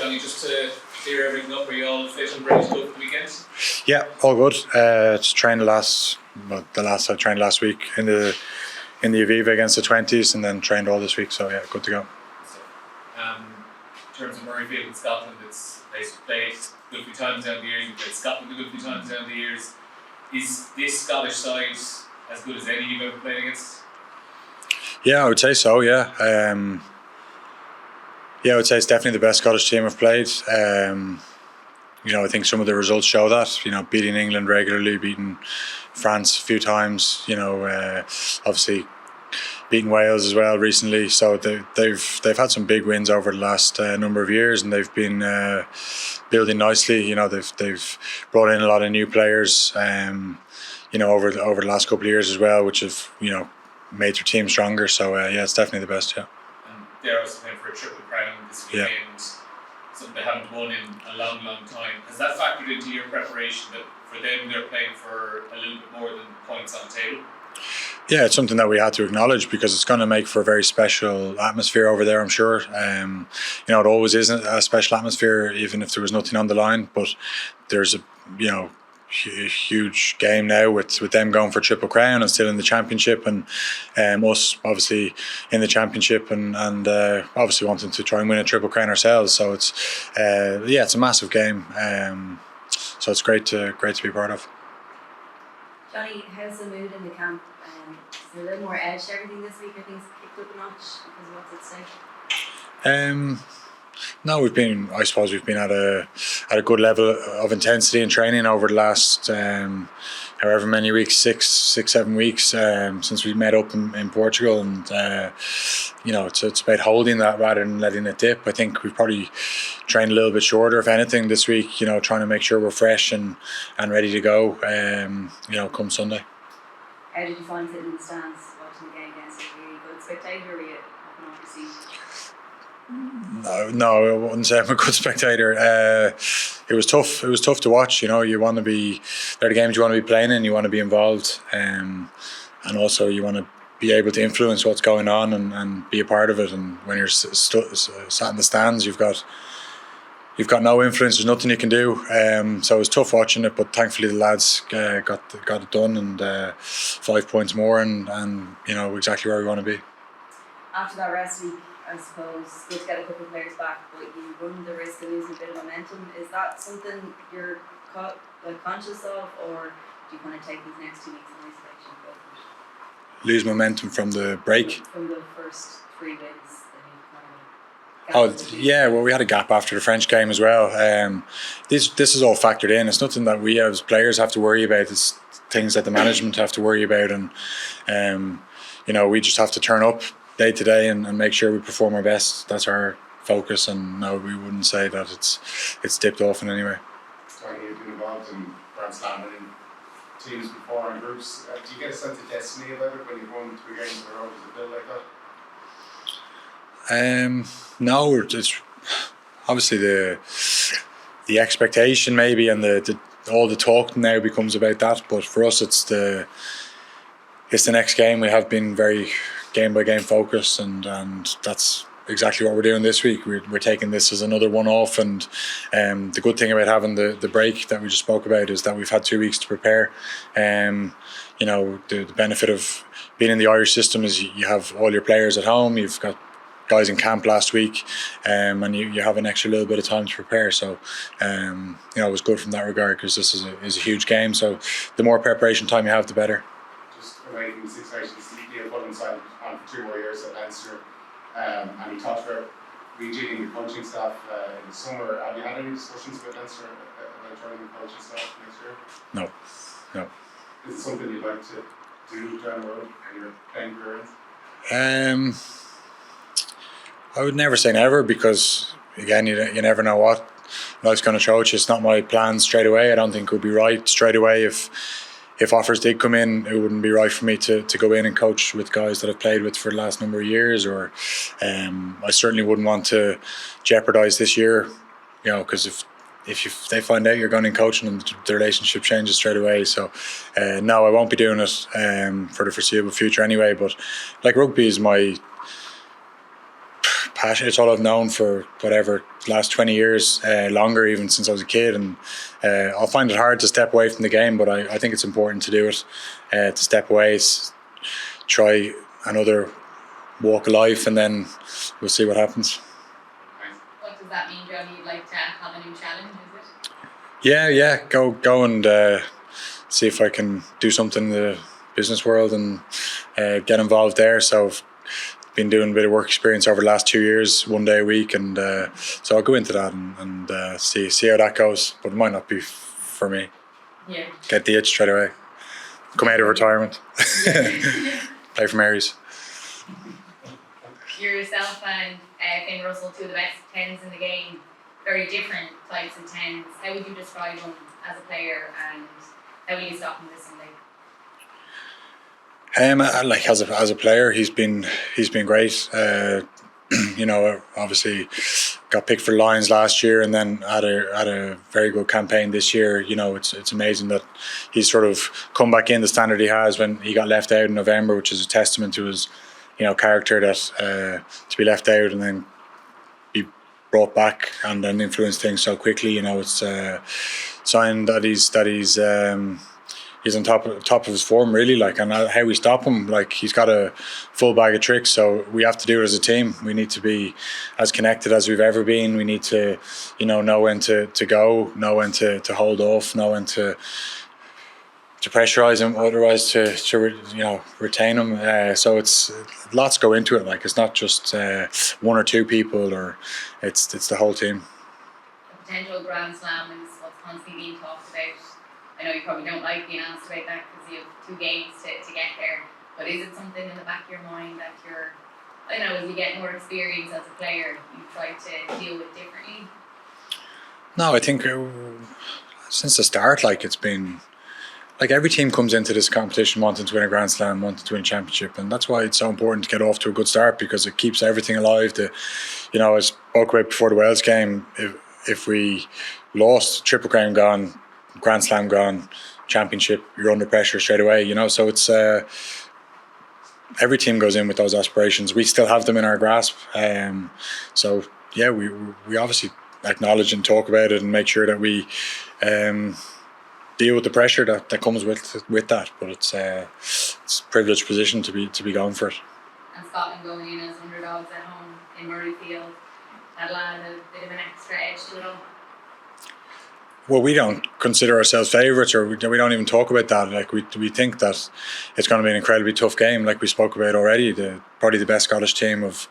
Johnny, just to clear everything up, are you all fit and ready to go for the weekend? Yeah, all good. Just trained the last I trained last week in the Aviva against the 20s, and then trained all this week. So yeah, good to go. In terms of Murrayfield and Scotland, they've played a good few times down the years. You've played Scotland a good few times down the years. Is this Scottish side as good as any you've ever played against? Yeah, I would say so. Yeah. I would say it's definitely the best Scottish team I've played. I think some of the results show that. Beating England regularly, beating France a few times. Obviously beating Wales as well recently. So they've had some big wins over the last number of years, and they've been building nicely. They've brought in a lot of new players. Over the last couple of years as well, which have made their team stronger. So it's definitely the best. Yeah. And they're also playing for a triple crown this weekend. Yeah. Something they haven't won in a long time. Has that factored into your preparation, that for them they're playing for a little bit more than points on the table? Yeah, it's something that we had to acknowledge, because it's going to make for a very special atmosphere over there, I'm sure. It always is a special atmosphere, even if there was nothing on the line. But there's a huge game now with them going for Triple Crown and still in the championship, and us obviously in the championship, and obviously wanting to try and win a Triple Crown ourselves. So it's a massive game. So it's great to be part of. Johnny, how's the mood in the camp? Is there a little more edge to everything this week? Are things kicked up a notch because of what's at stake? No, we've been at a good level of intensity and training over the last however many weeks, 6-7 weeks since we met up in Portugal, and it's about holding that rather than letting it dip. I think we've probably trained a little bit shorter, if anything, this week. Trying to make sure we're fresh and ready to go. Come Sunday. How did you find sitting in the stands watching the game against a really good spectator? Or were you up and off your seat? No, I wouldn't say I'm a good spectator. It was tough. It was tough to watch. You want to be. They're the games you want to be playing in. You want to be involved, and also you want to be able to influence what's going on and be a part of it. And when you're sat in the stands, you've got no influence. There's nothing you can do. So it was tough watching it, but thankfully the lads got it done, and 5 points more, and exactly where we want to be. After that rest week, I suppose it's good to get a couple of players back, but you run the risk of losing a bit of momentum. Is that something you're conscious of, or do you kind of take these next 2 weeks in isolation? Lose momentum from the break? From the first 3 wins. Well, we had a gap after the French game as well. This is all factored in. It's nothing that we as players have to worry about. It's things that the management have to worry about, and we just have to turn up day to day and make sure we perform our best. That's our focus, and no, we wouldn't say that it's dipped off in any way. Johnny, you've been involved in Grand Slam and in teams before and groups. Do you get a sense of destiny about it when you've won 2 games in a row? Does it build like that? No, it's obviously the expectation maybe, and all the talk now becomes about that. But for us, it's the next game. We have been very game by game focused, and that's exactly what we're doing this week. We're taking this as another one off, and the good thing about having the break that we just spoke about is that we've had 2 weeks to prepare. The benefit of being in the Irish system is you have all your players at home. You've got guys in camp last week, and you have an extra little bit of time to prepare. So it was good from that regard, because this is a huge game. So the more preparation time you have, the better. Just away from the Six Nations, Neil Cullen signed on for 2 more years at Leinster, and he talked about rejigging the coaching staff in the summer. Have you had any discussions with Leinster about joining the coaching staff next year? No. Is it something you'd like to do down the road in your playing career? I would never say never, because again, you never know what life's going to throw at you. It's not my plan straight away. I don't think it would be right straight away. If offers did come in, it wouldn't be right for me to go in and coach with guys that I've played with for the last number of years. Or I certainly wouldn't want to jeopardise this year, because if they find out you're going in coaching them, the relationship changes straight away. So no, I won't be doing it for the foreseeable future anyway. But like, rugby is my passion. It's all I've known for whatever last 20 years, longer even since I was a kid. And I'll find it hard to step away from the game, but I think it's important to do it. To step away, try another walk of life, and then we'll see what happens. What does that mean, Johnny? You'd like to have a new challenge, is it? Yeah. Go and see if I can do something in the business world and get involved there. So I've been doing a bit of work experience over the last 2 years, 1 day a week, and so I'll go into that and see how that goes. But it might not be for me. Yeah. Get the itch straight away. Come out of retirement. Play for Mary's. Yourself and Finn Russell, two of the best tens in the game, very different types of tens. How would you describe them as a player, and how will you stop him this Sunday? Like as a player, he's been great. You know, obviously got picked for Lions last year, and then had a very good campaign this year. You know, it's amazing that he's sort of come back in the standard he has when he got left out in November, which is a testament to his, you know, character, that to be left out and then be brought back and then influence things so quickly. You know, it's a sign that he's on top of his form, really. Like, and how we stop him, like, he's got a full bag of tricks, so we have to do it as a team. We need to be as connected as we've ever been. We need to, you know when to go, know when to hold off, know when to pressurise him, otherwise to retain him. So it's lots go into it. Like, it's not just one or two people, or it's the whole team. A potential Grand Slam is what's constantly being talked about. I know you probably don't like being asked about that because you have 2 games to get there, but is it something in the back of your mind that you're, I don't know, as you get more experience as a player, you try to deal with differently? No, I think since the start, like, it's been like every team comes into this competition wanting to win a Grand Slam, wanting to win a championship, and that's why it's so important to get off to a good start, because it keeps everything alive. I spoke about before the Wales game, if we lost, Triple Crown gone, Grand Slam gone, championship, you're under pressure straight away. You know, so it's every team goes in with those aspirations. We still have them in our grasp. So yeah, we obviously acknowledge and talk about it and make sure that we deal with the pressure that comes with that. But it's a privileged position to be going for it. And Scotland going in as underdogs at home in Murrayfield, that'll add a bit of an extra edge to it all. Well, we don't consider ourselves favourites, or we don't even talk about that. Like, we think that it's going to be an incredibly tough game, like we spoke about already. Probably the best Scottish team of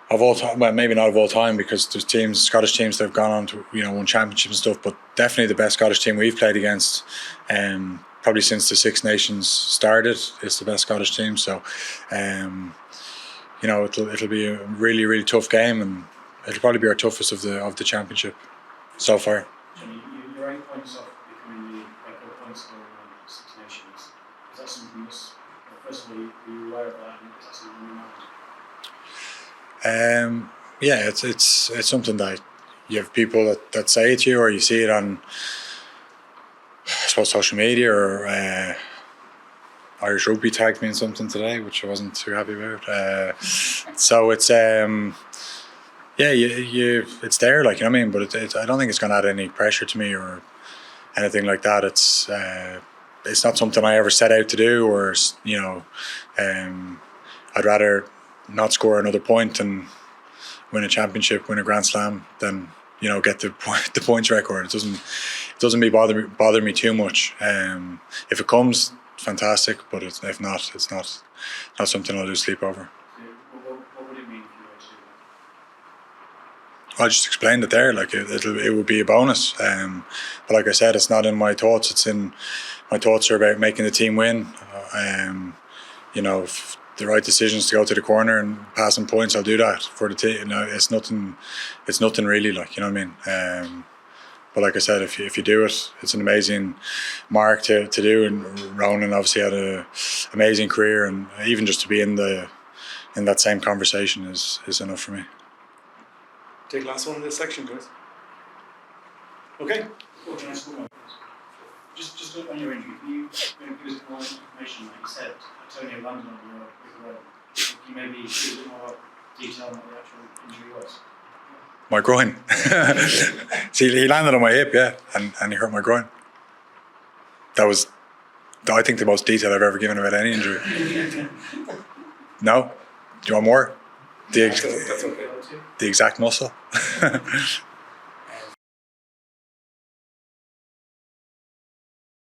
all time. Well, maybe not of all time, because there's Scottish teams that have gone on to won championships and stuff. But definitely the best Scottish team we've played against, probably since the Six Nations started, is the best Scottish team. So, it'll be a really, really tough game, and it'll probably be our toughest of the championship so far. Johnny, you're 8 points off becoming the record points scorer in Six Nations. Is that something that's, first of all, you're aware of that, and is that something you know? Yeah, it's something that you have people that say it to you, or you see it on, I suppose, social media, or Irish Rugby tagged me in something today, which I wasn't too happy about. So it's yeah, it's there, like, you know what I mean. But I don't think it's going to add any pressure to me or anything like that. It's not something I ever set out to do, or I'd rather not score another point and win a championship, win a Grand Slam, than get the points record. It doesn't bother me too much. If it comes, fantastic. But if not, it's not something I'll lose sleep over. What would it mean if you were to do that? I just explained it there. Like, it would be a bonus. But like I said, it's not in my thoughts. It's in my thoughts are about making the team win. If the right decisions to go to the corner and pass some points, I'll do that for the team. It's nothing really, like, you know what I mean. But like I said, if you do it, it's an amazing mark to do. And Ronan obviously had an amazing career, and even just to be in that same conversation is enough for me. Take the last one in this section, guys. Okay. Cool, can I ask one? Just on your injury, can you maybe give us more information? Like you said, Antonio landed on your road. Can you maybe give us a bit more detail on what the actual injury was? My groin. See, he landed on my hip, yeah, and he hurt my groin. That was, I think, the most detail I've ever given about any injury. No? Do you want more? That's okay. The exact muscle?